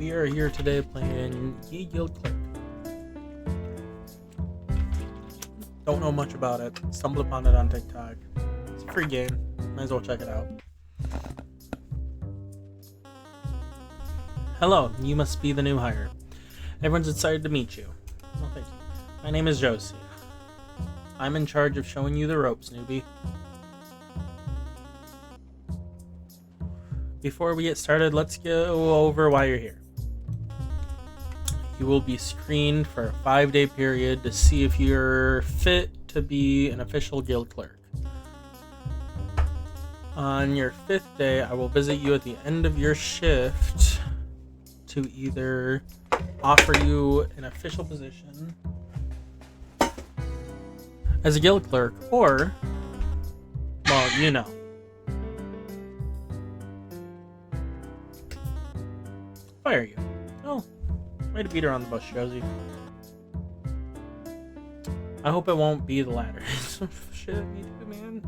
We are here today playing Ye Guild Clerk. Don't know much about it. Stumbled upon it on TikTok. It's a free game. Might as well check it out. Hello, you must be the new hire. Everyone's excited to meet you. Well, thank you. My name is Josie. I'm in charge of showing you the ropes, newbie. Before we get started, let's go over why you're here. You will be screened for a 5-day period to see if you're fit to be an official guild clerk. On your 5th day, I will visit you at the end of your shift to either offer you an official position as a guild clerk or, well, you know. Fire you. Oh, way to beat around the bush, Josie. I hope it won't be the latter. Shit, me too, man.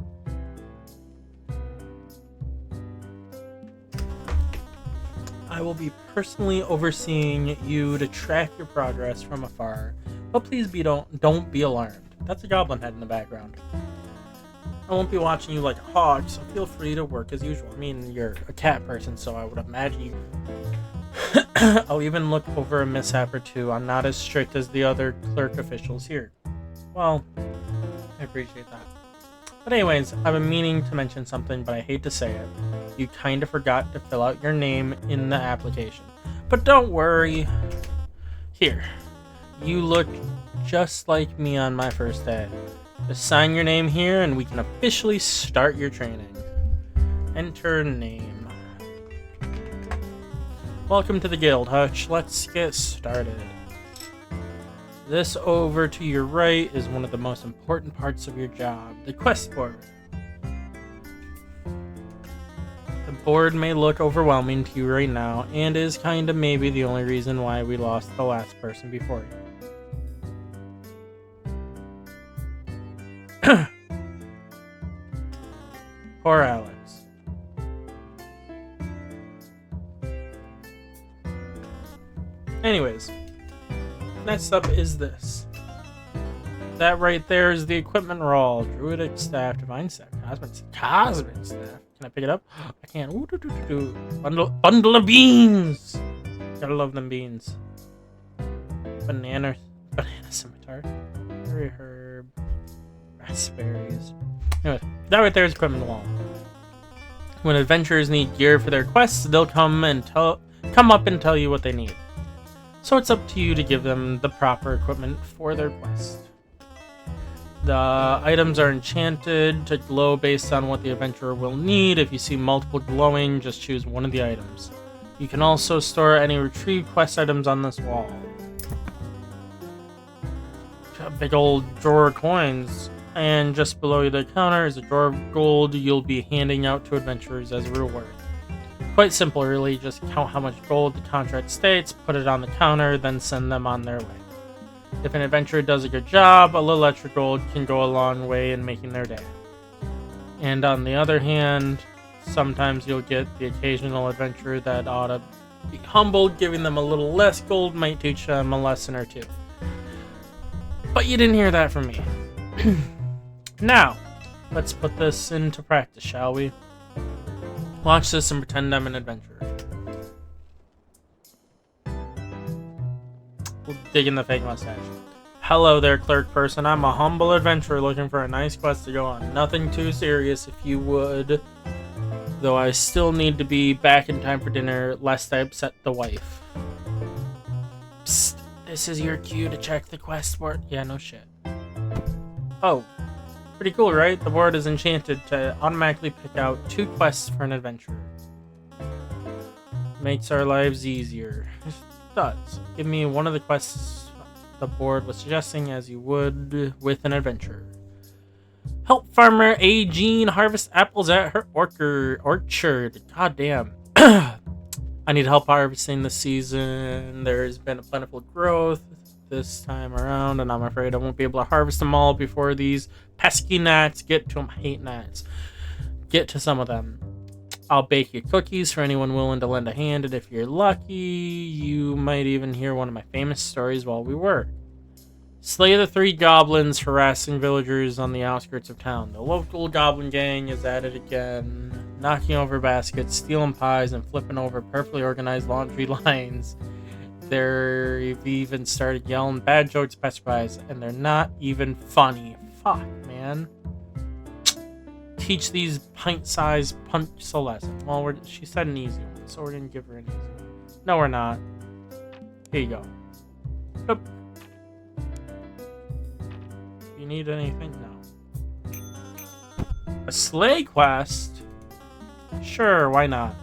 I will be personally overseeing you to track your progress from afar, but please don't be alarmed. That's a goblin head in the background. I won't be watching you like a hog, so feel free to work as usual. I mean, you're a cat person, so I would imagine you. I'll even look over a mishap or two. I'm not as strict as the other clerk officials here. Well, I appreciate that. But anyways, I've been meaning to mention something, but I hate to say it. You kind of forgot to fill out your name in the application. But don't worry. Here, you look just like me on my first day. Just sign your name here and we can officially start your training. Enter name. Welcome to the guild, Hutch. Let's get started. This over to your right is one of the most important parts of your job, the quest board. The board may look overwhelming to you right now, and is kinda maybe the only reason why we lost the last person before you. Poor Alex. Anyways, next up is this. That right there is the equipment roll. Druidic staff, divine staff, cosmic staff. Can I pick it up? I can't. Ooh, bundle of beans. Gotta love them beans. Banana scimitar. Berry herb. Raspberries. Anyway, that right there is equipment wall. When adventurers need gear for their quests, they'll come up and tell you what they need. So it's up to you to give them the proper equipment for their quest. The items are enchanted to glow based on what the adventurer will need. If you see multiple glowing, just choose one of the items. You can also store any retrieved quest items on this wall. Got a big old drawer of coins. And just below the counter is a drawer of gold you'll be handing out to adventurers as a reward. Quite simple, really. Just count how much gold the contract states, put it on the counter, then send them on their way. If an adventurer does a good job, a little extra gold can go a long way in making their day. And on the other hand, sometimes you'll get the occasional adventurer that ought to be humbled. Giving them a little less gold might teach them a lesson or two. But you didn't hear that from me. Now, let's put this into practice, shall we? Watch this and pretend I'm an adventurer. We'll dig in the fake mustache. Hello there, clerk person. I'm a humble adventurer looking for a nice quest to go on. Nothing too serious, if you would. Though I still need to be back in time for dinner, lest I upset the wife. Psst. This is your cue to check the quest board. Yeah, no shit. Oh. Pretty cool, right? The board is enchanted to automatically pick out 2 quests for an adventurer. Makes our lives easier. It does. Give me one of the quests the board was suggesting as you would with an adventurer. Help farmer A. Jean harvest apples at her orchard. God damn. I need help harvesting this season. There's been a plentiful growth this time around, and I'm afraid I won't be able to harvest them all before these pesky gnats get to them. I hate gnats. Get to some of them. I'll bake you cookies for anyone willing to lend a hand, and if you're lucky, you might even hear one of my famous stories while we work. Slay the 3 goblins harassing villagers on the outskirts of town. The local goblin gang is at it again, knocking over baskets, stealing pies, and flipping over perfectly organized laundry lines. They've even started yelling bad jokes past pies, and they're not even funny. Fuck, man. Teach these pint-sized punks a lesson. Well, she said an easy one, so we're gonna give her an easy one. No, we're not. Here you go. Yep. You need anything? No. A sleigh quest? Sure, why not?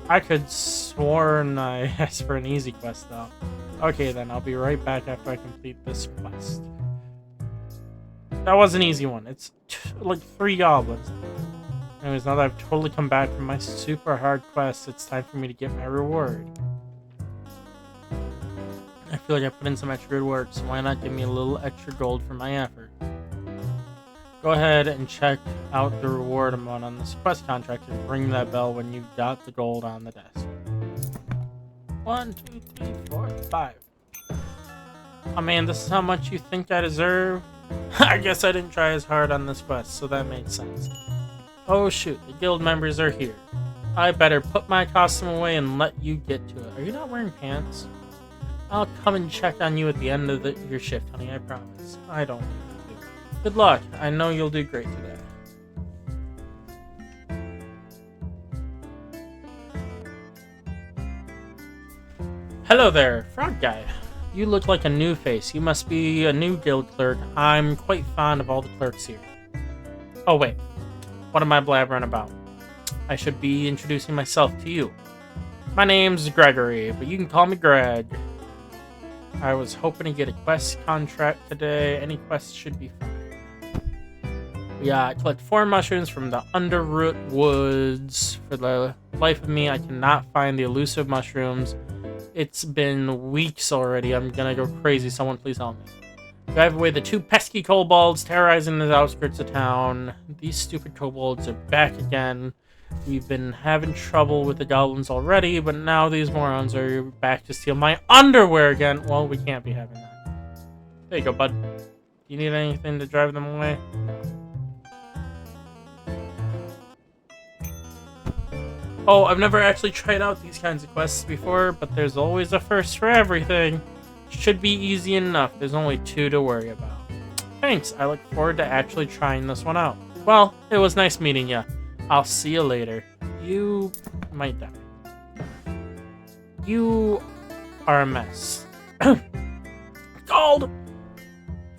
I could sworn I asked for an easy quest, though. Okay, then I'll be right back after I complete this quest. That was an easy one. It's like 3 goblins. Anyways, now that I've totally come back from my super hard quest, it's time for me to get my reward. I feel like I put in some extra good work, so why not give me a little extra gold for my effort? Go ahead and check out the reward amount on this quest contract and ring that bell when you've got the gold on the desk. 1, 2, 3, 4, 5. Oh man, this is how much you think I deserve? I guess I didn't try as hard on this quest, so that makes sense. Oh shoot, the guild members are here. I better put my costume away and let you get to it. Are you not wearing pants? I'll come and check on you at the end of your shift, honey, I promise. I don't need to. Good luck. I know you'll do great today. Hello there, frog guy. You look like a new face. You must be a new guild clerk. I'm quite fond of all the clerks here. Oh wait, what am I blabbering about? I should be introducing myself to you. My name's Gregory, but you can call me Greg. I was hoping to get a quest contract today. Any quest should be fine. Yeah, collect 4 mushrooms from the Underroot Woods. For the life of me, I cannot find the elusive mushrooms. It's been weeks already. I'm gonna go crazy. Someone please help me. Drive away the 2 pesky kobolds terrorizing the outskirts of town. These stupid kobolds are back again. We've been having trouble with the goblins already, but now these morons are back to steal my underwear again. Well, we can't be having that. There you go, bud. Do you need anything to drive them away? Oh, I've never actually tried out these kinds of quests before, but there's always a first for everything. Should be easy enough. There's only 2 to worry about. Thanks. I look forward to actually trying this one out. Well, it was nice meeting you. I'll see you later. You might die. You are a mess. Gold!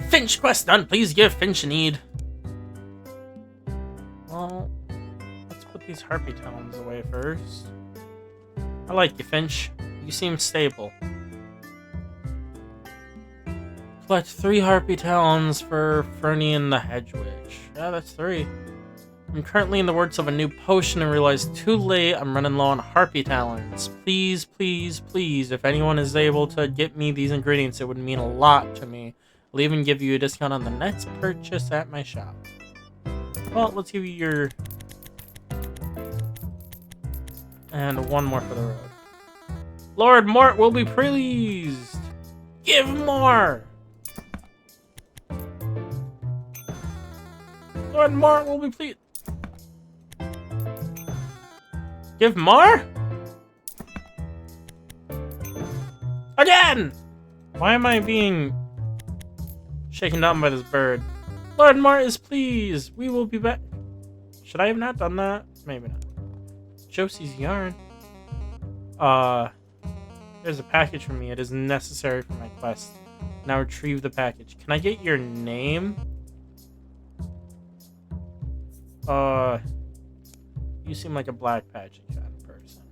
Finch quest done. Please give Finch a need. Well, let's put these harpy talons away first. I like you, Finch. You seem stable. Collect 3 harpy talons for Fernie and the Hedge Witch. Yeah, that's 3. I'm currently in the works of a new potion and realized too late I'm running low on harpy talons. Please, please, please, if anyone is able to get me these ingredients, it would mean a lot to me. I'll even give you a discount on the next purchase at my shop. Well, let's give you your... And 1 more for the road. Lord Mort will be pleased! Give more! Lord Mort will be pleased. Give more? Again! Why am I being shaken down by this bird? Lord Mort is pleased. We will be back. Should I have not done that? Maybe not. Josie's yarn. There's a package for me. It is necessary for my quest. Now retrieve the package. Can I get your name? You seem like a black patching kind of person.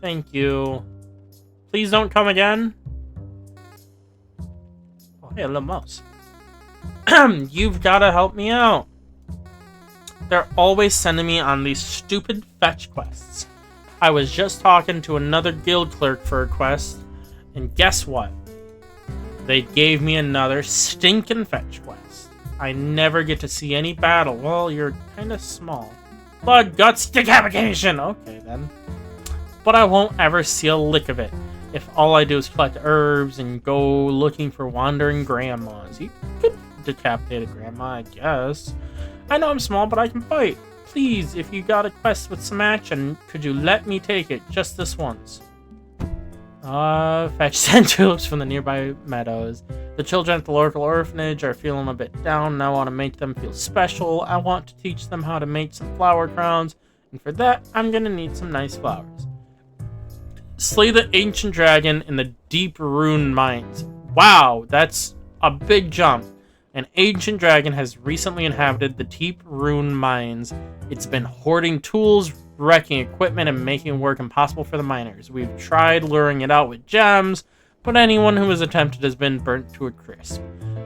Thank you. Please don't come again. Oh, hey, a little mouse. You've got to help me out. They're always sending me on these stupid fetch quests. I was just talking to another guild clerk for a quest, and guess what? They gave me another stinking fetch quest. I never get to see any battle. Well, you're kind of small. Blood, guts, decapitation! Okay, then. But I won't ever see a lick of it if all I do is collect herbs and go looking for wandering grandmas. You could decapitate a grandma, I guess. I know I'm small, but I can fight. Please, if you got a quest with some action, could you let me take it just this once? Fetch 10 tulips from the nearby meadows. The children at the local orphanage are feeling a bit down, and I want to make them feel special. I want to teach them how to make some flower crowns, and for that, I'm gonna need some nice flowers. Slay the ancient dragon in the deep rune mines. Wow, that's a big jump. An ancient dragon has recently inhabited the deep rune mines. It's been hoarding tools, wrecking equipment, and making work impossible for the miners. We've tried luring it out with gems, but anyone who has attempted has been burnt to a crisp.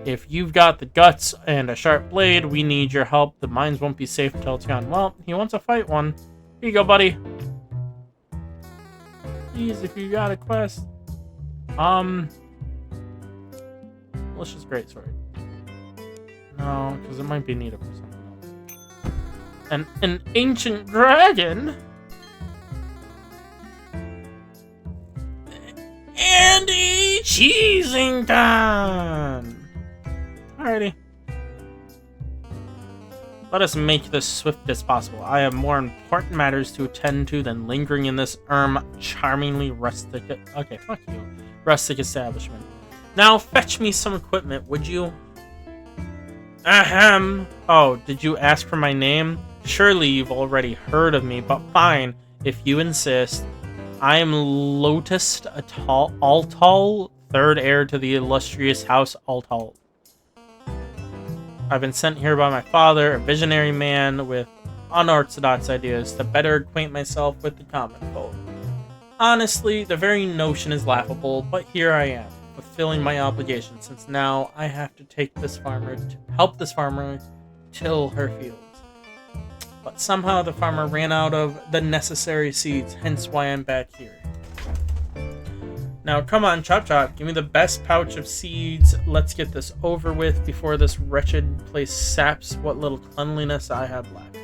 If you've got the guts and a sharp blade, we need your help. The mines won't be safe until it's gone. Well, he wants to fight one. Here you go, buddy. Please, if you got a quest. Malicious greatsword. No, because it might be needed for something else. An ancient dragon? And a cheesing time! Alrighty. Let us make this swift as possible. I have more important matters to attend to than lingering in this charmingly rustic... Okay, fuck you. Rustic establishment. Now fetch me some equipment, would you? Ahem. Oh, did you ask for my name? Surely you've already heard of me, but fine, if you insist. I am Lotus Altal, third heir to the illustrious House Altal. I've been sent here by my father, a visionary man with unorthodox ideas, to better acquaint myself with the common folk. Honestly, the very notion is laughable, but here I am, fulfilling my obligation, since now I have to take this farmer to help this farmer till her fields. But somehow the farmer ran out of the necessary seeds, hence why I'm back here. Now, come on, Chop Chop, give me the best pouch of seeds. Let's get this over with before this wretched place saps what little cleanliness I have left.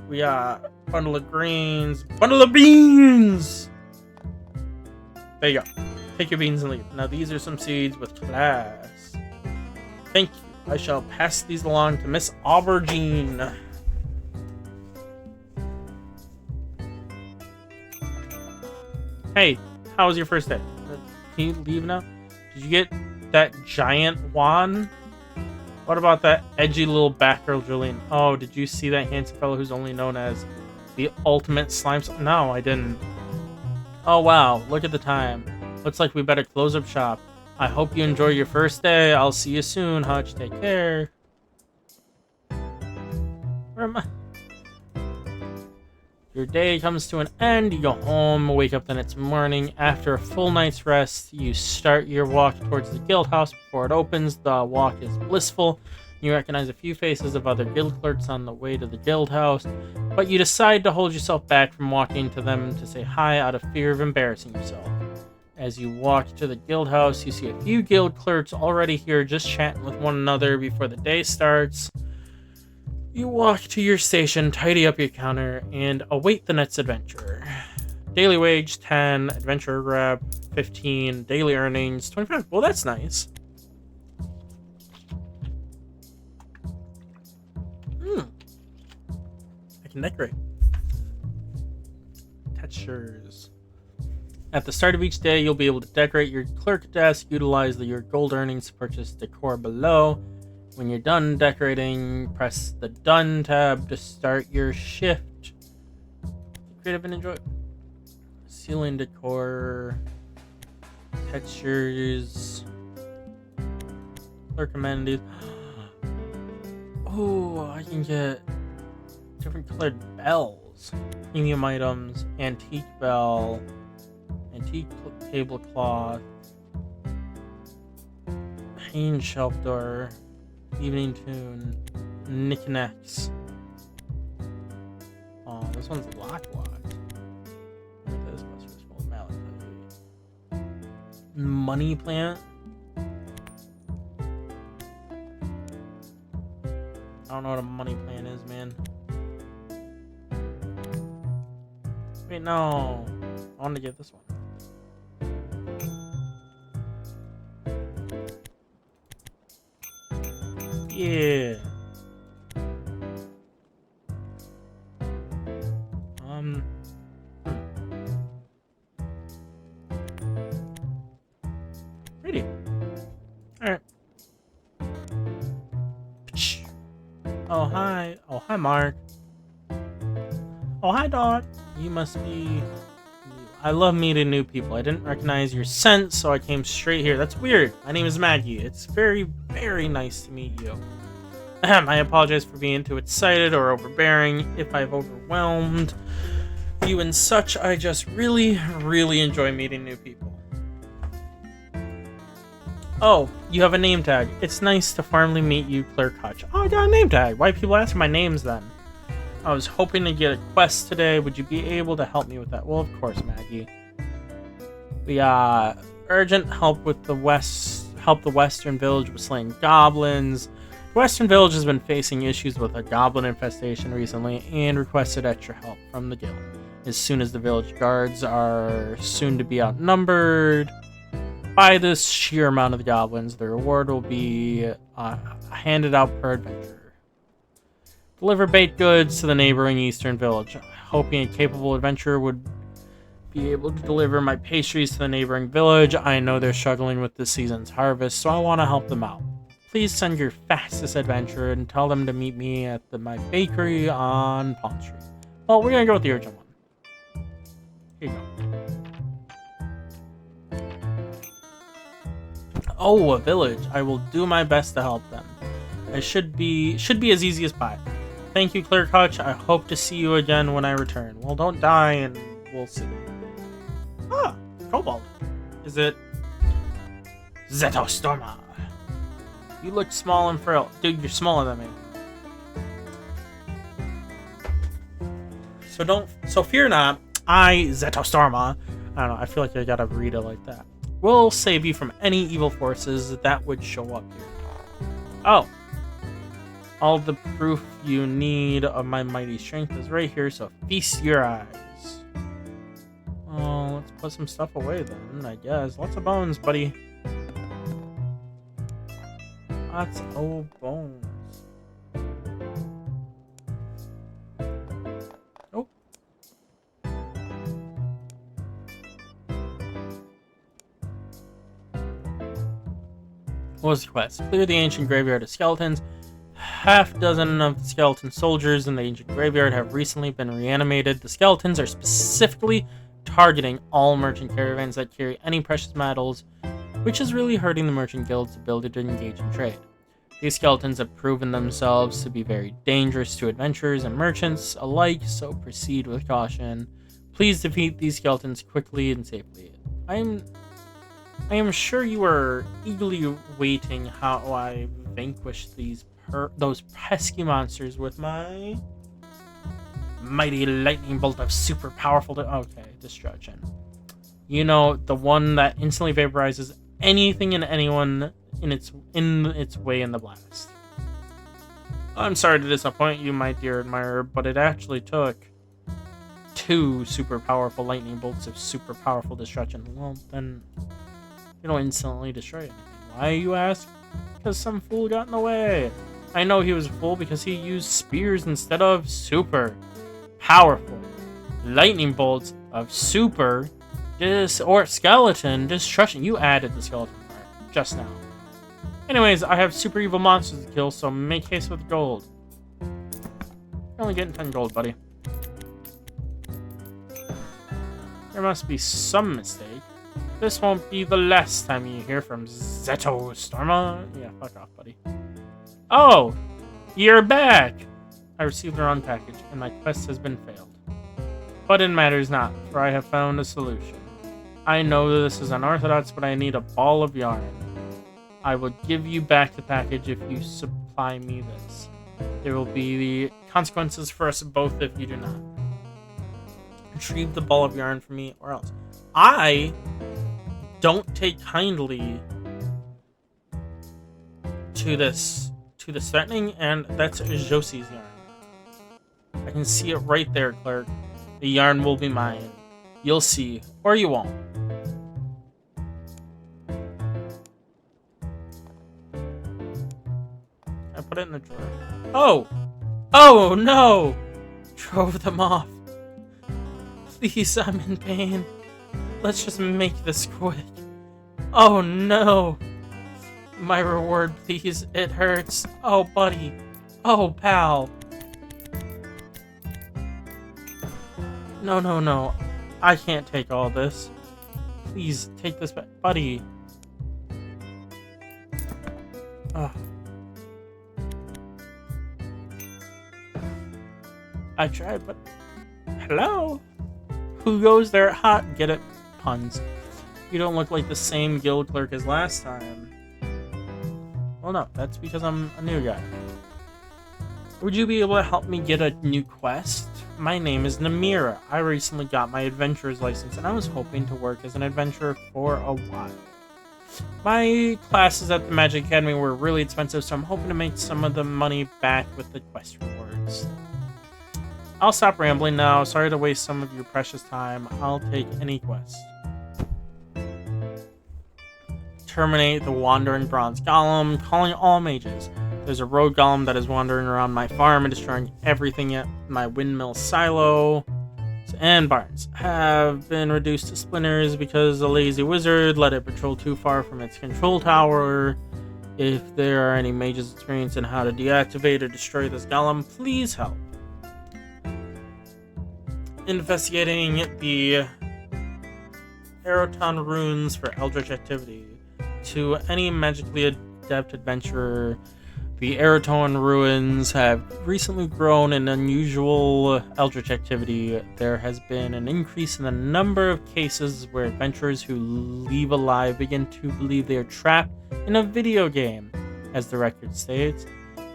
We got bundle of greens, bundle of beans! There you go. Take your beans and leave. Now, these are some seeds with class. Thank you. I shall pass these along to Miss Aubergine. Hey, how was your first day? Can you leave now? Did you get that giant wand? What about that edgy little Batgirl Julian? Oh, did you see that handsome fellow who's only known as the ultimate slime? No, I didn't. Oh wow, look at the time. Looks like we better close up shop. I hope you enjoy your first day. I'll see you soon, Hutch. Take care. Where am I? Your day comes to an end, you go home, wake up the next morning. After a full night's rest, you start your walk towards the guild house. Before it opens, the walk is blissful. You recognize a few faces of other guild clerks on the way to the guild house, but you decide to hold yourself back from walking to them to say hi out of fear of embarrassing yourself. As you walk to the guild house, you see a few guild clerks already here just chatting with one another before the day starts. You walk to your station, tidy up your counter, and await the next adventure. Daily wage, 10. Adventurer grab, 15. Daily earnings, 25. Well, that's nice. I can decorate. Textures. At the start of each day, you'll be able to decorate your clerk desk, utilize your gold earnings to purchase decor below. When you're done decorating, press the Done tab to start your shift. Creative and enjoy. Ceiling decor. Textures. Clerk amenities. Oh, I can get different colored bells. Premium items. Antique bell. Antique tablecloth. Pane shelf door. Evening tune, knickknacks. Oh, this one's locked. This is full of mallet. Money plant. I don't know what a money plant is, man. Wait, no. I want to get this one. Yeah. Pretty. Alright. Oh, hi. Oh, hi, Mark. Oh, hi, Dot. You must be... I love meeting new people. I didn't recognize your scent, so I came straight here. That's weird. My name is Maggie. It's very, very nice to meet you. I apologize for being too excited or overbearing if I've overwhelmed you and such. I just really, really enjoy meeting new people. Oh, you have a name tag. It's nice to finally meet you, Clerk Hutch. Oh, I got a name tag. Why people ask my names then? I was hoping to get a quest today. Would you be able to help me with that? Well, of course, Maggie. We urgent help with the Western Village with slaying goblins. The Western Village has been facing issues with a goblin infestation recently and requested extra help from the guild. As soon as the village guards are soon to be outnumbered by this sheer amount of the goblins, the reward will be handed out per adventure. Deliver baked goods to the neighboring eastern village. Hoping a capable adventurer would be able to deliver my pastries to the neighboring village. I know they're struggling with this season's harvest, so I want to help them out. Please send your fastest adventurer and tell them to meet me at my bakery on Pond Street. Well, we're going to go with the urgent one. Here you go. Oh, a village. I will do my best to help them. It should be as easy as pie. Thank you, Clerk Hutch. I hope to see you again when I return. Well, don't die, and we'll see. Ah, Kobold. Is it Zetostorma? You look small and frail. Dude, you're smaller than me. So fear not. I, Zetostorma. I don't know, I feel like I gotta read it like that. Will save you from any evil forces that would show up here. Oh. All the proof you need of my mighty strength is right here, so feast your eyes. Oh, let's put some stuff away then, I guess. Lots of bones, buddy. Lots of bones. Oh. What was the quest? Clear the ancient graveyard of skeletons. Half dozen of the skeleton soldiers in the ancient graveyard have recently been reanimated. The skeletons are specifically targeting all merchant caravans that carry any precious metals, which is really hurting the merchant guild's ability to engage in trade. These skeletons have proven themselves to be very dangerous to adventurers and merchants alike, so proceed with caution. Please defeat these skeletons quickly and safely. I am sure you are eagerly waiting how I vanquish those pesky monsters with my mighty lightning bolt of super powerful destruction. You know, the one that instantly vaporizes anything and anyone in its way in the blast. I'm sorry to disappoint you, my dear admirer, but it actually took 2 super powerful lightning bolts of super powerful destruction. Well, then you don't instantly destroy anything. Why, you ask? Because some fool got in the way. I know he was a fool because he used spears instead of super powerful lightning bolts of super skeleton destruction. You added the skeleton part just now. Anyways, I have super evil monsters to kill, so make haste with gold. You're only getting 10 gold, buddy. There must be some mistake. This won't be the last time you hear from Zetostorma. Yeah, fuck off, buddy. Oh, you're back! I received the wrong package, and my quest has been failed. But it matters not, for I have found a solution. I know this is unorthodox, but I need a ball of yarn. I will give you back the package if you supply me this. There will be consequences for us both if you do not. Retrieve the ball of yarn from me, or else. I don't take kindly to this threatening, and that's Josie's yarn. I can see it right there, Clerk. The yarn will be mine. You'll see, or you won't. I put it in the drawer. Oh! Oh no! Drove them off. Please, I'm in pain. Let's just make this quick. Oh no! My reward, please. It hurts. Oh, buddy. Oh, pal. No, no, no. I can't take all this. Please, take this back. Buddy. Ugh. I tried, but... Hello? Who goes there hot? Get it? Puns. You don't look like the same guild clerk as last time. Well, no. That's because I'm a new guy. Would you be able to help me get a new quest? My name is Namira. I recently got my adventurer's license, and I was hoping to work as an adventurer for a while. My classes at the Magic Academy were really expensive, so I'm hoping to make some of the money back with the quest rewards. I'll stop rambling now. Sorry to waste some of your precious time. I'll take any quest. Terminate the wandering bronze golem, calling all mages. There's a road golem that is wandering around my farm and destroying everything at my windmill silo. And barns have been reduced to splinters because a lazy wizard let it patrol too far from its control tower. If there are any mages experienced in how to deactivate or destroy this golem, please help. Investigating the Aeroton runes for eldritch activity. To any magically adept adventurer, the Aeroton ruins have recently grown in unusual eldritch activity. There has been an increase in the number of cases where adventurers who leave alive begin to believe they are trapped in a video game, as the record states.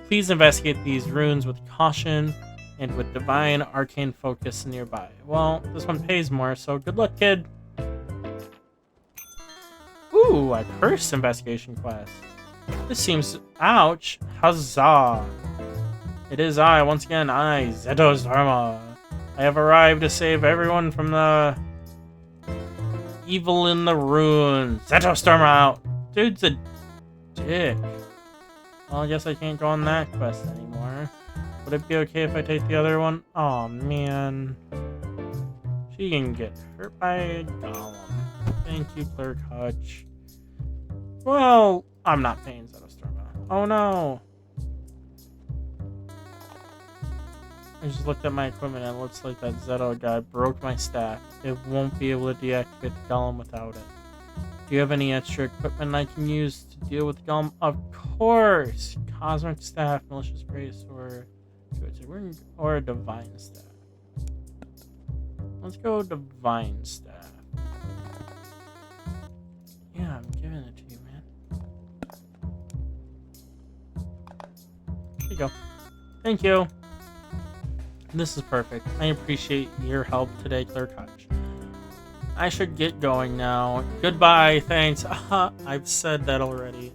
Please investigate these runes with caution and with divine arcane focus nearby. Well, this one pays more, so good luck, kid. Ooh, a curse investigation quest. This seems... Ouch! Huzzah! It is I, once again, Zetos Dharma. I have arrived to save everyone from the... evil in the ruins. Zetos Dharma out! Dude's a dick. Well, I guess I can't go on that quest anymore. Would it be okay if I take the other one? Oh man. She can get hurt by a golem. Thank you, Clerk Hutch. Well, I'm not paying Zetos Dharma. Oh no! I just looked at my equipment and it looks like that Zeto guy broke my staff. It won't be able to deactivate the golem without it. Do you have any extra equipment I can use to deal with the golem? Of course! Cosmic staff, malicious grace, or a divine staff. Let's go divine staff. Yeah, I'm giving it to you, man. There you go. Thank you. This is perfect. I appreciate your help today, Clerk Hutch. I should get going now. Goodbye, thanks. I've said that already.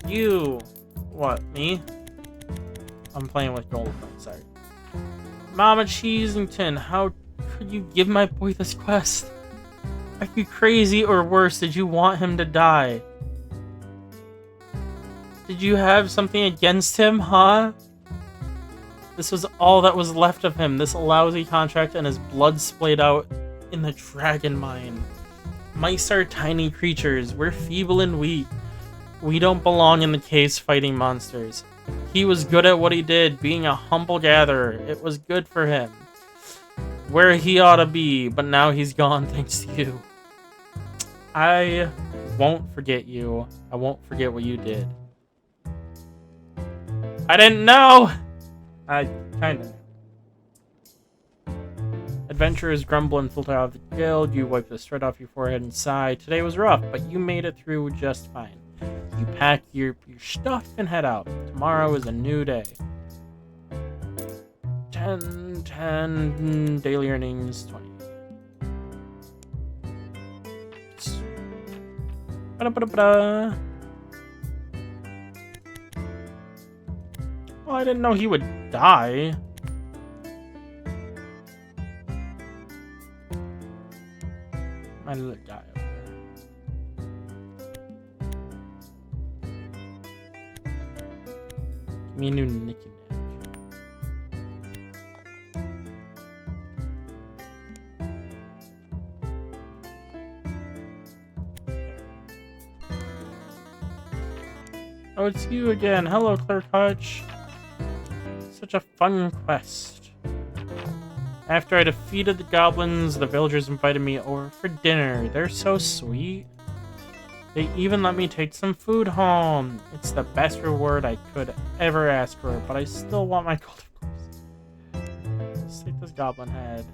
You. What, me? I'm playing with gold. Sorry. Mama Cheesington, how could you give my boy this quest? Are you crazy, or worse, did you want him to die? Did you have something against him, huh? This was all that was left of him, this lousy contract and his blood splayed out in the dragon mine. Mice are tiny creatures, we're feeble and weak. We don't belong in the caves fighting monsters. He was good at what he did, being a humble gatherer. It was good for him. Where he ought to be, but now he's gone thanks to you. I won't forget you. I won't forget what you did. I didn't know! I kinda knew. Adventurers grumble and filter out of the guild. You wipe the sweat off your forehead and sigh. Today was rough, but you made it through just fine. You pack your stuff and head out. Tomorrow is a new day. 10 daily earnings, 20. Ba-da-ba-da-ba-da. Well, I didn't know he would die. My little guy up there. Give me a new Nicky Nack. Oh, it's you again. Hello, Clerk Hutch. Such a fun quest. After I defeated the goblins, the villagers invited me over for dinner. They're so sweet. They even let me take some food home. It's the best reward I could ever ask for, but I still want my gold, of course. Let's take this goblin head.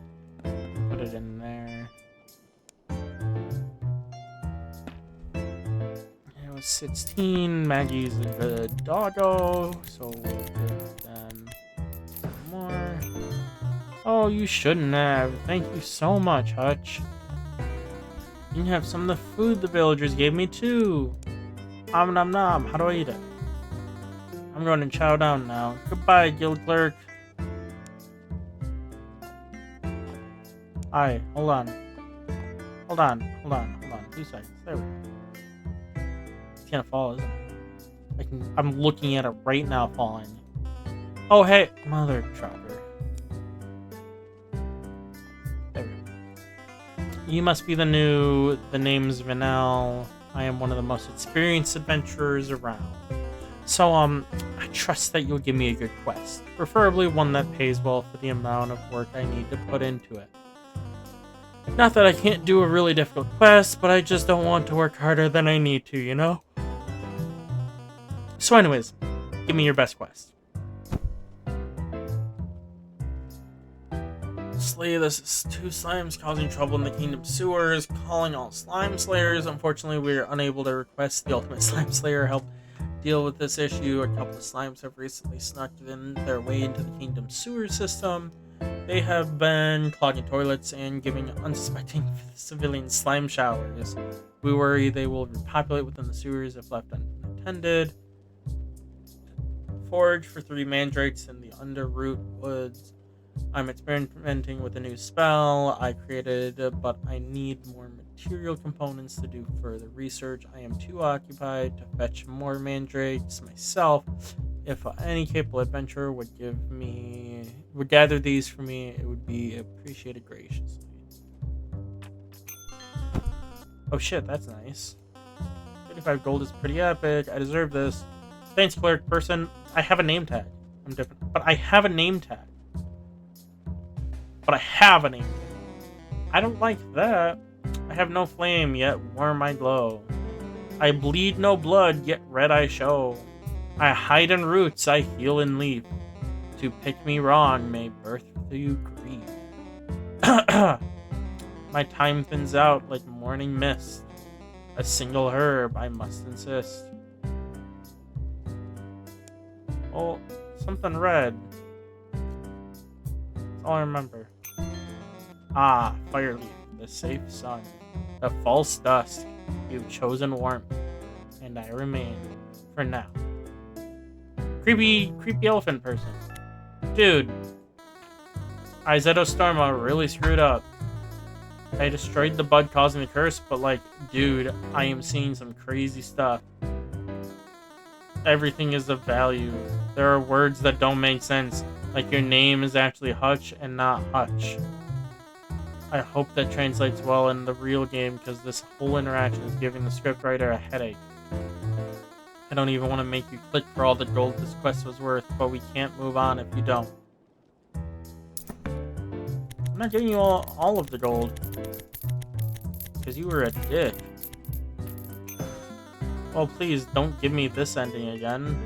Put it in there. It was 16. Maggie's a good doggo, so we'll give them more. Oh, you shouldn't have. Thank you so much, Hutch. You can have some of the food the villagers gave me, too. Nom nom nom. How do I eat it? I'm going to chow down now. Goodbye, guild clerk. Hi, hold on. Hold on. 2 seconds. There we go. It's gonna fall, isn't it? I'm looking at it right now falling. Oh, hey. Mother trucker. You must be the name's Vanel. I am one of the most experienced adventurers around. So, I trust that you'll give me a good quest. Preferably one that pays well for the amount of work I need to put into it. Not that I can't do a really difficult quest, but I just don't want to work harder than I need to, you know? So anyways, give me your best quest. Slay the 2 slimes causing trouble in the kingdom sewers, calling all slime slayers. Unfortunately, we are unable to request the ultimate slime slayer help deal with this issue. A couple of slimes have recently snuck in their way into the kingdom sewer system. They have been clogging toilets and giving unsuspecting civilians slime showers. We worry they will repopulate within the sewers if left unattended. Forage for 3 mandrakes in the underroot woods. I'm experimenting with a new spell I created, but I need more material components to do further research. I am too occupied to fetch more mandrakes myself. If any capable adventurer would gather these for me, it would be appreciated graciously. Oh shit, that's nice. 35 gold is pretty epic. I deserve this. Thanks, clerk person. I have a name tag. I'm different, but I have a name tag. I don't like that. I have no flame, yet warm I glow. I bleed no blood, yet red I show. I hide in roots, I heal in leaf. To pick me wrong may birth you grief. My time thins out like morning mist. A single herb, I must insist. Oh, something red. That's all I remember. Ah, fire leaf, the safe sun, the false dusk. You've chosen warmth, and I remain for now. Creepy elephant person. Dude, Izetto Storma really screwed up. I destroyed the bug causing the curse, but like, dude, I am seeing some crazy stuff. Everything is of value. There are words that don't make sense, like your name is actually Hutch and not Hutch. I hope that translates well in the real game, because this whole interaction is giving the scriptwriter a headache. I don't even want to make you click for all the gold this quest was worth, but we can't move on if you don't. I'm not giving you all of the gold, because you were a dick. Well, please don't give me this ending again.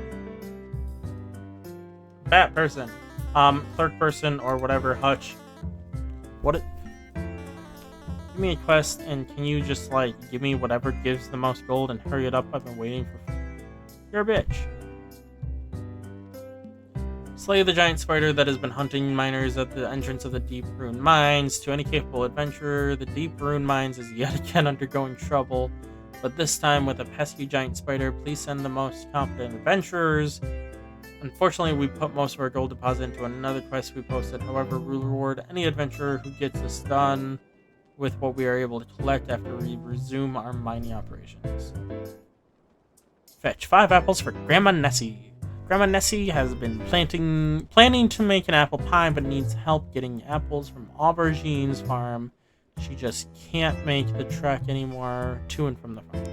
Bat person, clerk person, or whatever, Hutch. Give me a quest, and can you just, like, give me whatever gives the most gold and hurry it up? I've been waiting for... You're a bitch. Slay the giant spider that has been hunting miners at the entrance of the Deep Rune Mines. To any capable adventurer, the Deep Rune Mines is yet again undergoing trouble, but this time with a pesky giant spider. Please send the most competent adventurers. Unfortunately, we put most of our gold deposit into another quest we posted. However, we reward any adventurer who gets this done with what we are able to collect after we resume our mining operations. Fetch 5 apples for Grandma Nessie. Grandma Nessie has been planning to make an apple pie, but needs help getting apples from Aubergine's farm. She just can't make the trek anymore to and from the farm.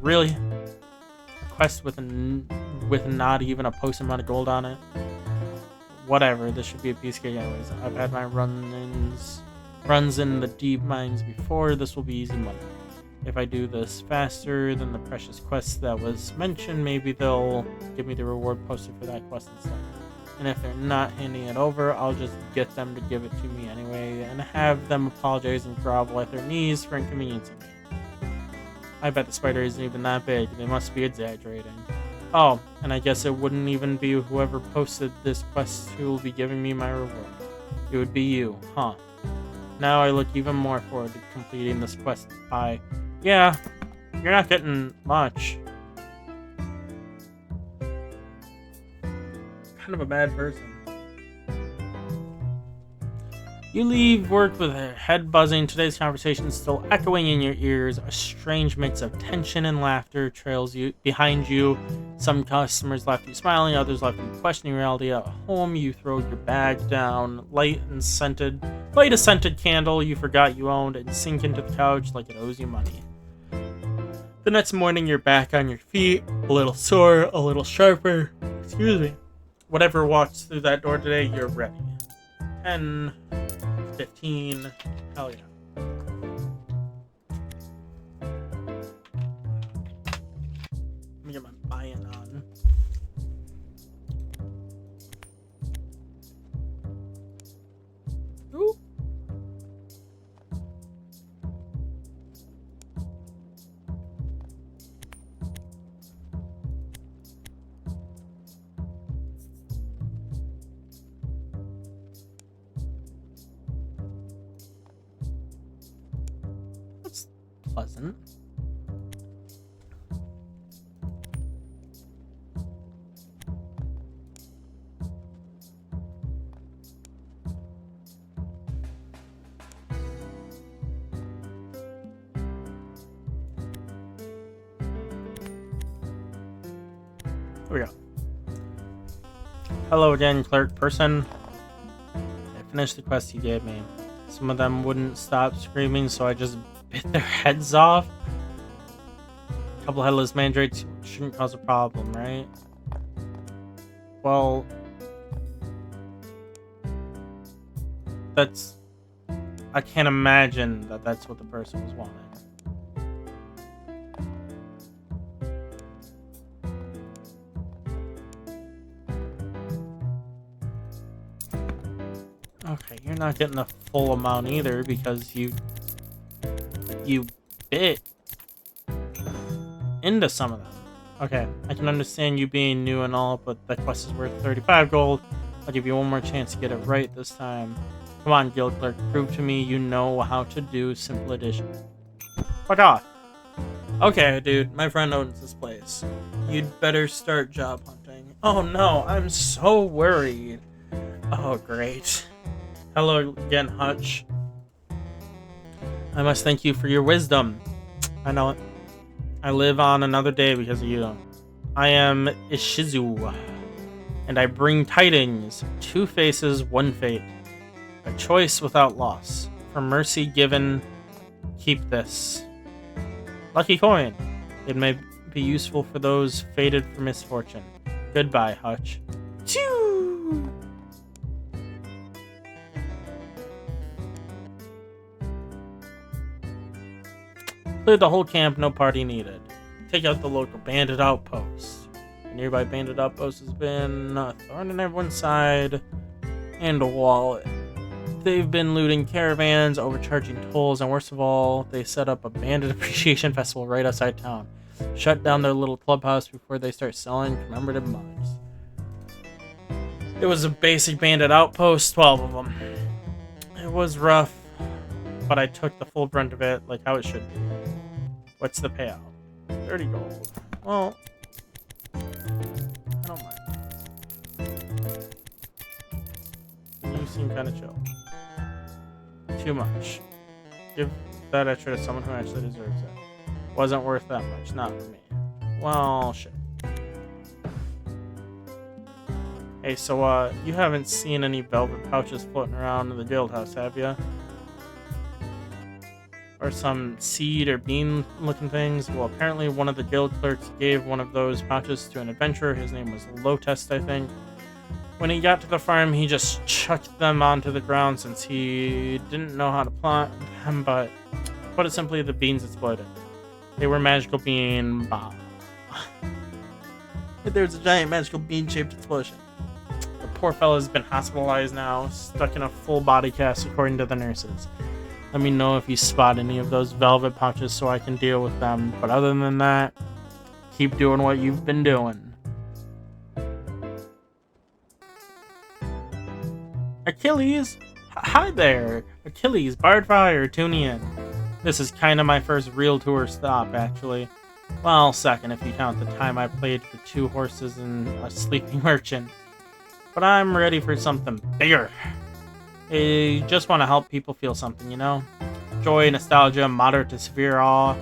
Really? A quest with not even a post amount of gold on it? Whatever, this should be a piece of cake anyways. I've had my runs in the deep mines before. This will be easy money. If I do this faster than the precious quest that was mentioned, maybe they'll give me the reward posted for that quest instead. And if they're not handing it over, I'll just get them to give it to me anyway and have them apologize and grovel at their knees for inconveniencing me. I bet the spider isn't even that big. They must be exaggerating. Oh, and I guess it wouldn't even be whoever posted this quest who will be giving me my reward. It would be you, huh? Now I look even more forward to completing this quest by... Yeah, you're not getting much. Kind of a bad person. You leave work with a head buzzing. Today's conversation is still echoing in your ears. A strange mix of tension and laughter trails you behind you. Some customers left you smiling, others left you questioning reality. At home, you throw your bag down, light a scented candle you forgot you owned, and sink into the couch like it owes you money. The next morning, you're back on your feet, a little sore, a little sharper. Excuse me. Whatever walks through that door today, you're ready. 10, 15, hell yeah. Let me get my buy-in on. Ooh. Pleasant. Here we go. Hello again, clerk person. I finished the quest you gave me. Some of them wouldn't stop screaming, so I just bit their heads off. A couple headless mandrakes shouldn't cause a problem, right? Well, that's... I can't imagine that that's what the person was wanting. Okay, you're not getting the full amount either because you bit into some of them. Okay, I can understand you being new and all, but that quest is worth 35 gold. I'll give you one more chance to get it right this time. Come on, guild clerk, prove to me you know how to do simple addition. Fuck off. Okay, dude, my friend owns this place. You'd better start job hunting. Oh no, I'm so worried. Oh, great. Hello again, Hutch. I must thank you for your wisdom. I know it. I live on another day because of you. I am Ishizu, and I bring tidings. 2 faces, 1 fate. A choice without loss. For mercy given, keep this. Lucky coin. It may be useful for those fated for misfortune. Goodbye, Hutch. Choo! Cleared the whole camp, no party needed. Take out the local bandit outpost. The nearby bandit outpost has been a thorn in everyone's side and a wallet. They've been looting caravans, overcharging tolls, and worst of all, they set up a bandit appreciation festival right outside town. Shut down their little clubhouse before they start selling commemorative mugs. It was a basic bandit outpost, 12 of them. It was rough, but I took the full brunt of it like how it should be. What's the payout? 30 gold. Well, I don't mind. You seem kind of chill. Too much. Give that extra to someone who actually deserves it. Wasn't worth that much, not for me. Well, shit. Hey, so, you haven't seen any velvet pouches floating around in the guild house, have ya? Or some seed or bean looking things? Well, apparently one of the guild clerks gave one of those pouches to an adventurer. His name was Lotest, I think. When he got to the farm, he just chucked them onto the ground since he didn't know how to plant them, but to put it simply, the beans exploded. They were magical bean bomb. There's a giant magical bean-shaped explosion. The poor fella's been hospitalized now, stuck in a full body cast according to the nurses. Let me know if you spot any of those velvet pouches so I can deal with them. But other than that, keep doing what you've been doing. Achilles? Hi there! Achilles, Bard Fire, tuning in. This is kinda my first real tour stop, actually. Well, second if you count the time I played for 2 horses and a sleeping merchant. But I'm ready for something bigger. I just want to help people feel something, you know? Joy, nostalgia, moderate to severe awe.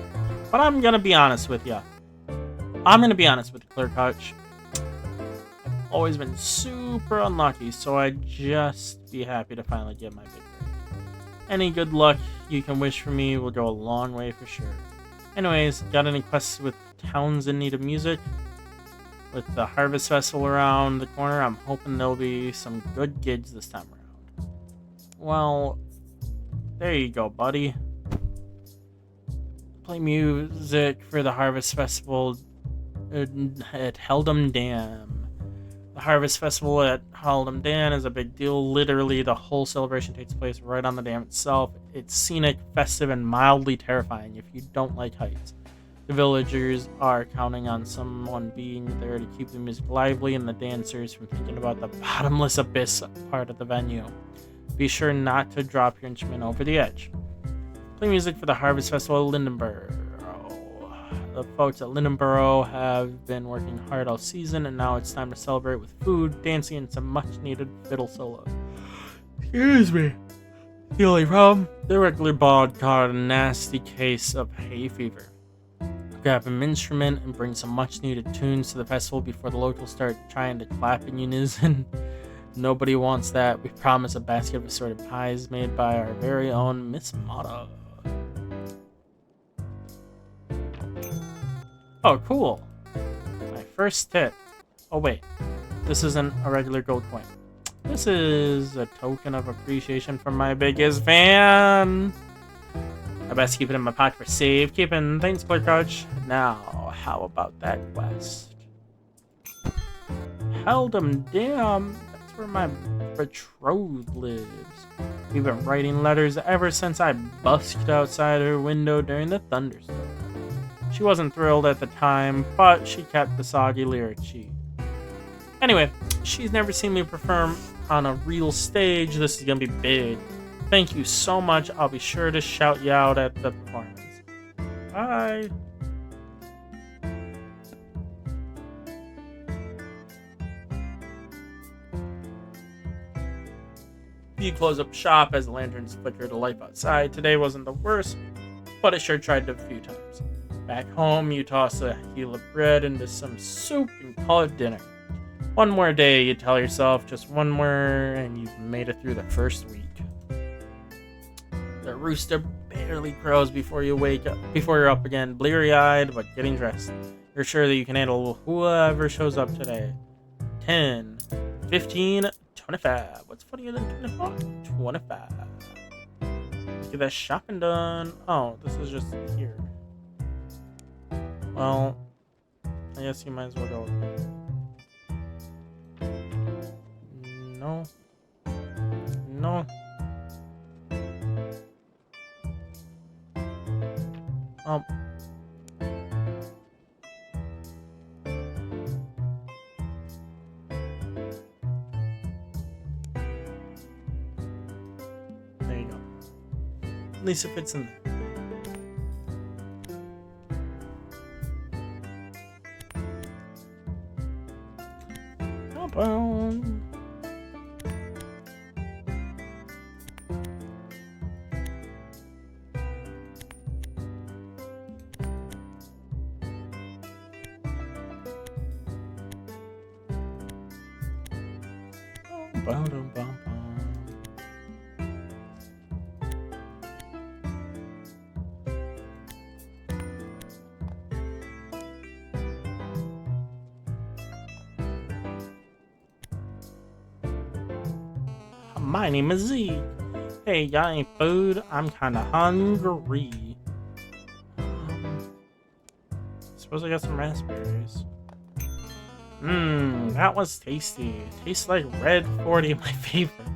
But I'm gonna be honest with you. Clerk Hutch. I've always been super unlucky, so I'd just be happy to finally get my big break. Any good luck you can wish for me will go a long way for sure. Anyways, got any quests with towns in need of music? With the Harvest Festival around the corner, I'm hoping there'll be some good gigs this time around. Well, there you go, buddy. Play music for the Harvest Festival at Heldam Dam. The Harvest Festival at Heldam Dam is a big deal. Literally, the whole celebration takes place right on the dam itself. It's scenic, festive, and mildly terrifying if you don't like heights. The villagers are counting on someone being there to keep the music lively and the dancers from thinking about the bottomless abyss part of the venue. Be sure not to drop your instrument over the edge. Play music for the Harvest Festival at Lindenborough. The folks at Lindenborough have been working hard all season, and now it's time to celebrate with food, dancing, and some much-needed fiddle solos. Excuse me. The only problem? The regular bard caught a nasty case of hay fever. Grab an instrument and bring some much-needed tunes to the festival before the locals start trying to clap in unison. Nobody wants that. We promise a basket of assorted pies made by our very own Miss Mata. Oh, cool. My first tip. Oh, wait. This isn't a regular gold coin. This is a token of appreciation from my biggest fan. I best keep it in my pocket for safekeeping. Thanks, Clerk Hutch. Now, how about that quest? Heldam Dam. That's where my betrothed lives. We've been writing letters ever since I busked outside her window during the thunderstorm. She wasn't thrilled at the time, but she kept the soggy lyric sheet. Anyway, she's never seen me perform on a real stage. This is gonna be big. Thank you so much. I'll be sure to shout you out at the performance. Bye. You close up shop as the lanterns flicker to life outside. Today wasn't the worst, but it sure tried a few times. Back home, you toss a heel of bread into some soup and call it dinner. One more day, you tell yourself, just one more, and you've made it through the first week. The rooster barely crows before you're up again, bleary-eyed but getting dressed. You're sure that you can handle whoever shows up today. 10, 15, 25. What's funnier than 25? 25. Let's get that shopping done. Oh, this is just here. Well, I guess you might as well go with me. No. No. Oh. There you go. At least it fits in there. down. My name is Zeke. Hey, got any food? I'm kinda hungry. Suppose I got some raspberries. That was tasty. Tastes like red 40, my favorite.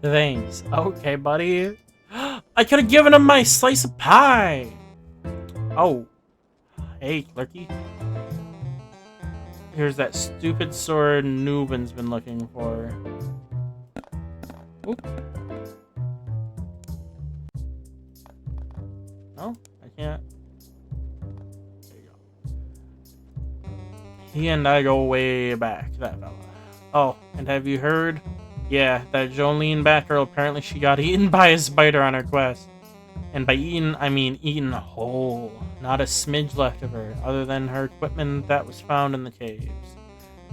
Thanks. Okay, buddy. I could have given him my slice of pie. Oh. Hey, clerky. Here's that stupid sword Nuben's been looking for. Oop. No, I can't. There you go. He and I go way back, that fella. Oh, and have you heard? Yeah, that Jolene Batgirl, apparently she got eaten by a spider on her quest. And by eaten, I mean eaten whole. Not a smidge left of her, other than her equipment that was found in the caves.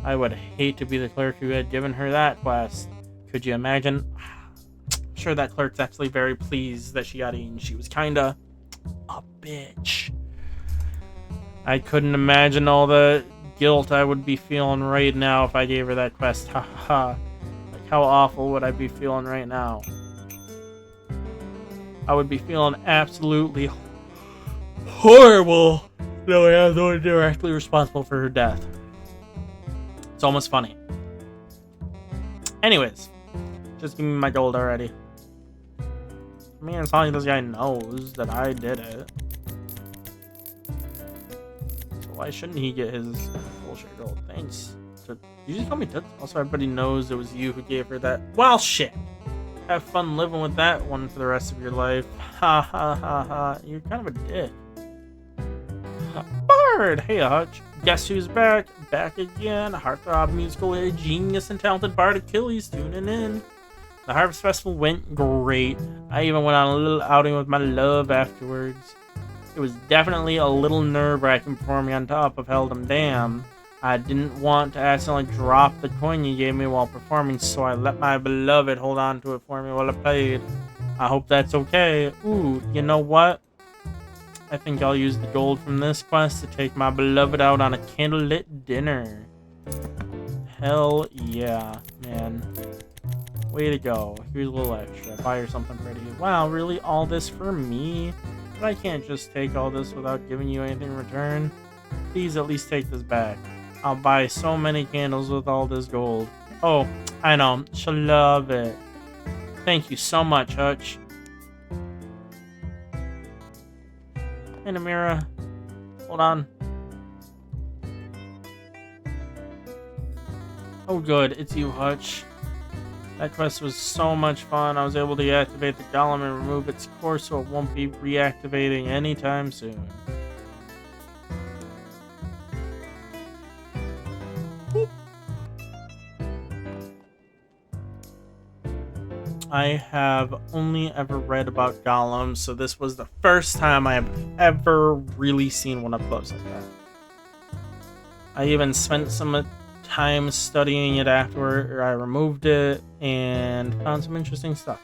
I would hate to be the clerk who had given her that quest. Could you imagine? I'm sure that clerk's actually very pleased that she got eaten. She was kinda a bitch. I couldn't imagine all the guilt I would be feeling right now if I gave her that quest. Ha ha. Like, how awful would I be feeling right now? I would be feeling absolutely horrible. No, I am the one directly responsible for her death. It's almost funny. Anyways, just give me my gold already. I mean, it's not like this guy knows that I did it. So why shouldn't he get his bullshit gold? Thanks. So, you just call me Toots? Also, everybody knows it was you who gave her that. Well, shit. Have fun living with that one for the rest of your life. Ha ha ha ha. You're kind of a dick. Bard! Hey, Hutch. Guess who's back? Back again. Heartthrob musical genius and talented Bard Achilles tuning in. The Harvest Festival went great. I even went on a little outing with my love afterwards. It was definitely a little nerve-wracking performing on top of Heldam Dam. I didn't want to accidentally drop the coin you gave me while performing, so I let my beloved hold on to it for me while I played. I hope that's okay. Ooh, you know what? I think I'll use the gold from this quest to take my beloved out on a candlelit dinner. Hell yeah, man. Way to go. Here's a little extra. Buy her something pretty. Wow, really? All this for me? But I can't just take all this without giving you anything in return. Please at least take this back. I'll buy so many candles with all this gold. Oh, I know. She'll love it. Thank you so much, Hutch. Hey, Namira. Hold on. Oh, good. It's you, Hutch. That quest was so much fun. I was able to deactivate the golem and remove its core so it won't be reactivating anytime soon. I have only ever read about golems, so this was the first time I have ever really seen one up close like that. I even spent some time studying it afterward. I removed it and found some interesting stuff.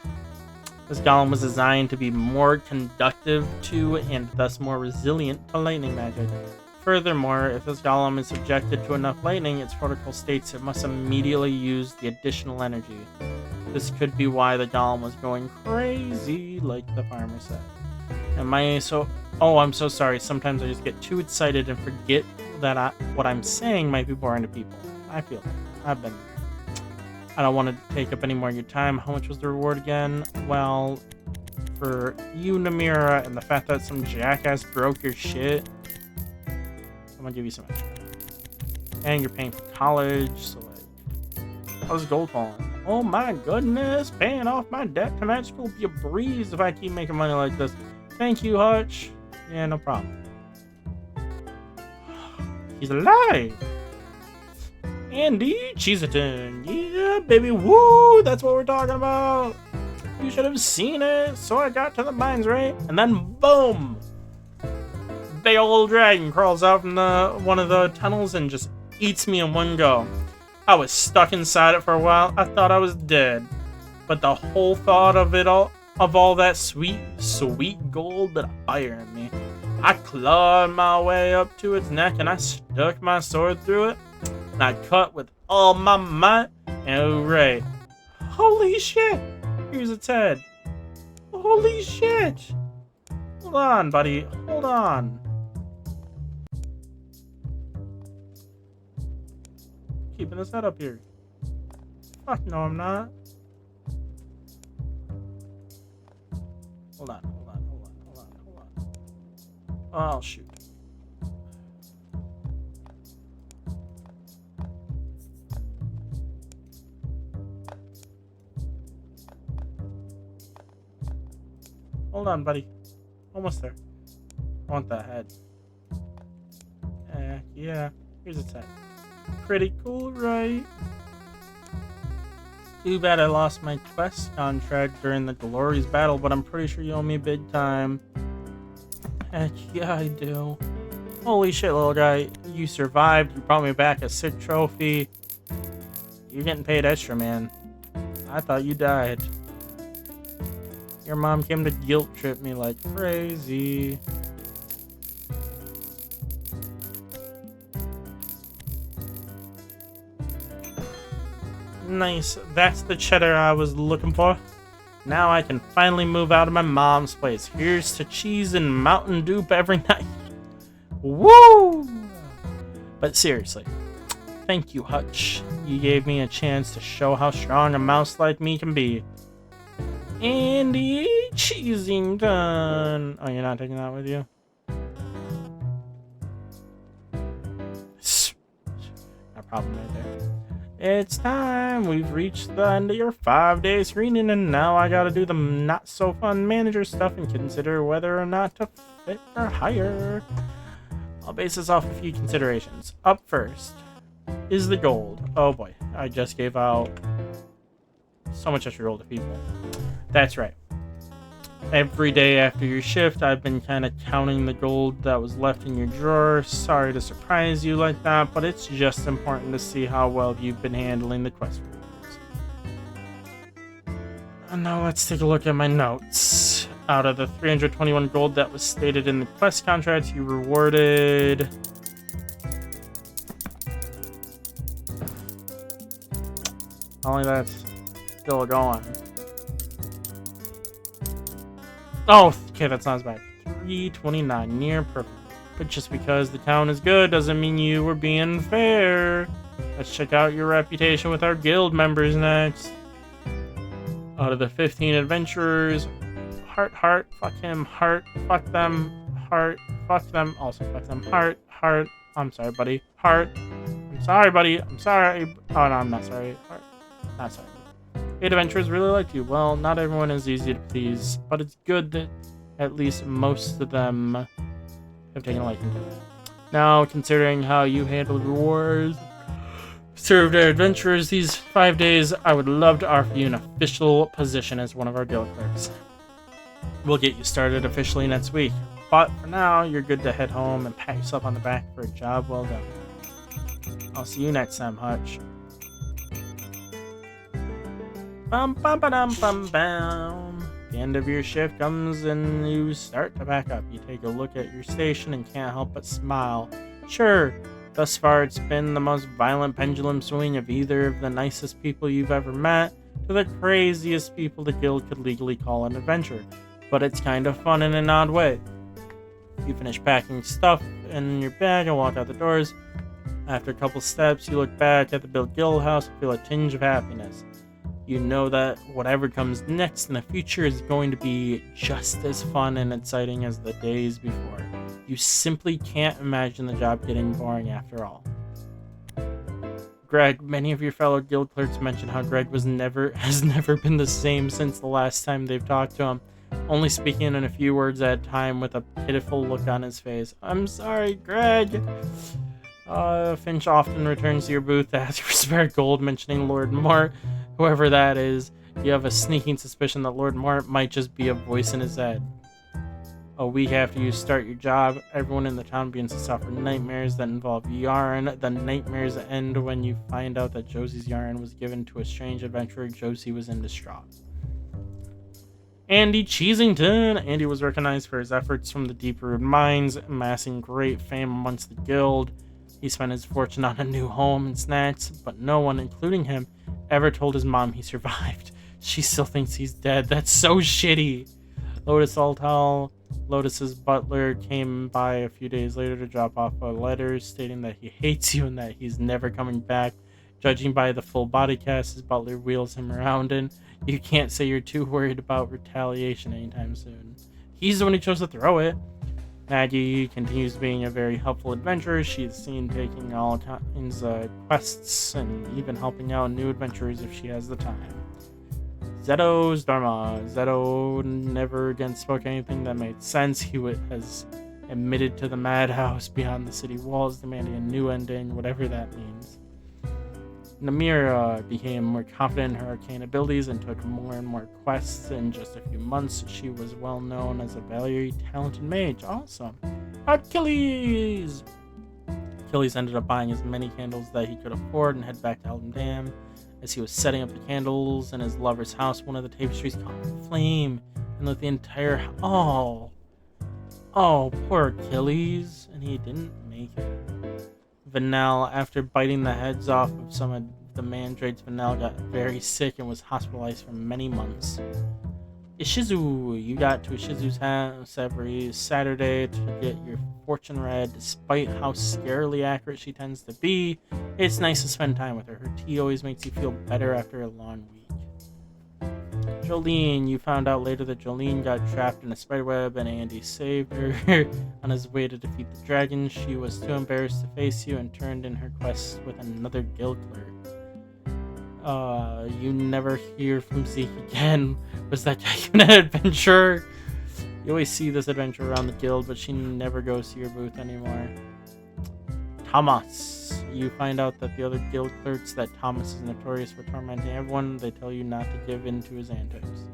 This golem was designed to be more conductive to and thus more resilient to lightning magic. Furthermore, if this golem is subjected to enough lightning, its protocol states it must immediately use the additional energy. This could be why the golem was going crazy, like the farmer said. Oh, I'm so sorry. Sometimes I just get too excited and forget that what I'm saying might be boring to people. I feel that. I've been there. I don't want to take up any more of your time. How much was the reward again? Well, for you, Namira, and the fact that some jackass broke your shit, I'm gonna give you some extra. And you're paying for college, so like, how's gold falling? Oh my goodness, paying off my debt to med school will be a breeze if I keep making money like this. Thank you, Hutch. Yeah, no problem. He's alive! Andy Cheeseton, yeah! yeah, baby, woo! That's what we're talking about. You should have seen it. So I got to the mines, right? And then, boom! Big old dragon crawls out from one of the tunnels and just eats me in one go. I was stuck inside it for a while. I thought I was dead. But the whole thought of it all that sweet gold lit a fire in me. I clawed my way up to its neck and I stuck my sword through it. And I cut with all my might. And oh, right. Holy shit! Here's its head. Holy shit! Hold on, buddy. Hold on. Keeping his head up here. Fuck no, I'm not. Hold on. Oh, shoot. Hold on, buddy. Almost there. I want that head. Yeah. Here's its head. Pretty cool, right? Too bad I lost my quest contract during the Glories battle, but I'm pretty sure you owe me big time. Heck yeah, I do. Holy shit, little guy. You survived. You brought me back a sick trophy. You're getting paid extra, man. I thought you died. Your mom came to guilt trip me like crazy. Nice. That's the cheddar I was looking for. Now I can finally move out of my mom's place. Here's to cheese and Mountain Dew every night. Woo! But seriously, thank you, Hutch. You gave me a chance to show how strong a mouse like me can be. And the cheesing done. Oh, you're not taking that with you? No problem right there. It's time. We've reached the end of your 5-day screening, and now I gotta do the not-so-fun manager stuff and consider whether or not to fit or hire. I'll base this off a few considerations. Up first is the gold. Oh boy, I just gave out so much extra gold to people. That's right. Every day after your shift, I've been kind of counting the gold that was left in your drawer. Sorry to surprise you like that, but it's just important to see how well you've been handling the quest rewards. And now let's take a look at my notes. Out of the 321 gold that was stated in the quest contract, you rewarded... Only that's still going. Oh, okay, that's not as bad. 329, near perfect. But just because the town is good doesn't mean you were being fair. Let's check out your reputation with our guild members next. Out of the 15 adventurers, heart, fuck him, heart, fuck them, heart, fuck them, also fuck them, heart, I'm sorry, buddy, heart, I'm sorry, buddy, I'm sorry, oh no, I'm not sorry, heart, not sorry. 8 adventurers really liked you. Well, not everyone is easy to please, but it's good that at least most of them have taken a liking to it. Now, considering how you handled rewards, served our adventurers these 5 days, I would love to offer you an official position as one of our guild clerks. We'll get you started officially next week, but for now, you're good to head home and pat yourself on the back for a job well done. I'll see you next time, Hutch. Bum, bum, ba-dum, bum, bum. The end of your shift comes and you start to pack up. You take a look at your station and can't help but smile. Sure, thus far it's been the most violent pendulum swing of either of the nicest people you've ever met to the craziest people the guild could legally call an adventurer. But it's kind of fun in an odd way. You finish packing stuff in your bag and walk out the doors. After a couple steps, you look back at the built guild house and feel a tinge of happiness. You know that whatever comes next in the future is going to be just as fun and exciting as the days before. You simply can't imagine the job getting boring after all. Greg, many of your fellow guild clerks mentioned how Greg has never been the same since the last time they've talked to him, only speaking in a few words at a time with a pitiful look on his face. I'm sorry, Greg. Finch often returns to your booth to ask for spare gold, mentioning Lord Mort, whoever that is. You have a sneaking suspicion that Lord Mort might just be a voice in his head. A week after you start your job, everyone in the town begins to suffer nightmares that involve yarn. The nightmares end when you find out that Josie's yarn was given to a strange adventurer. Josie was in distraught. Andy Cheesington. Andy was recognized for his efforts from the deep-rooted mines, amassing great fame amongst the guild. He spent his fortune on a new home and snacks, but no one, including him, ever told his mom he survived. She still thinks he's dead. That's so shitty. Lotus Altal, Lotus's butler, came by a few days later to drop off a letter stating that he hates you and that he's never coming back. Judging by the full body cast his butler wheels him around in, you can't say you're too worried about retaliation anytime soon. He's the one who chose to throw it. Maggie continues being a very helpful adventurer. She's seen taking all kinds of quests and even helping out new adventurers if she has the time. Zeto's Dharma. Zeto never again spoke anything that made sense. He has admitted to the madhouse beyond the city walls, demanding a new ending, whatever that means. Namira became more confident in her arcane abilities and took more and more quests. In just a few months, she was well known as a very talented mage. Awesome. Achilles! Achilles ended up buying as many candles that he could afford and head back to Elden Dam. As he was setting up the candles in his lover's house, one of the tapestries caught flame and lit the entire house. Oh, poor Achilles. And he didn't make it. Vanel, after biting the heads off of some of the mandrakes, Vanel got very sick and was hospitalized for many months. Ishizu, you got to Ishizu's house every Saturday to get your fortune read. Despite how scarily accurate she tends to be, it's nice to spend time with her. Her tea always makes you feel better after a long week. Jolene, you found out later that Jolene got trapped in a spiderweb and Andy saved her. On his way to defeat the dragon, she was too embarrassed to face you and turned in her quest with another guild clerk. You never hear from Zeke again. Was that guy even an adventurer? You always see this adventurer around the guild, but she never goes to your booth anymore. Thomas. You find out that the other guild clerks that Thomas is notorious for tormenting everyone. They tell you not to give in to his antics.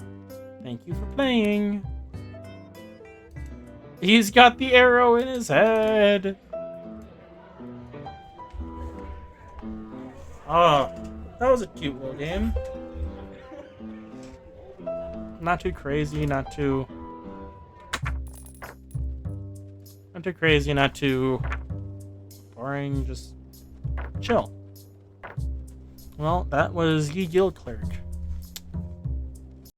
Thank you for playing. He's got the arrow in his head. Oh, that was a cute little game. Not too crazy, not too crazy, not too boring, just chill. Well, that was Ye Guild Clerk.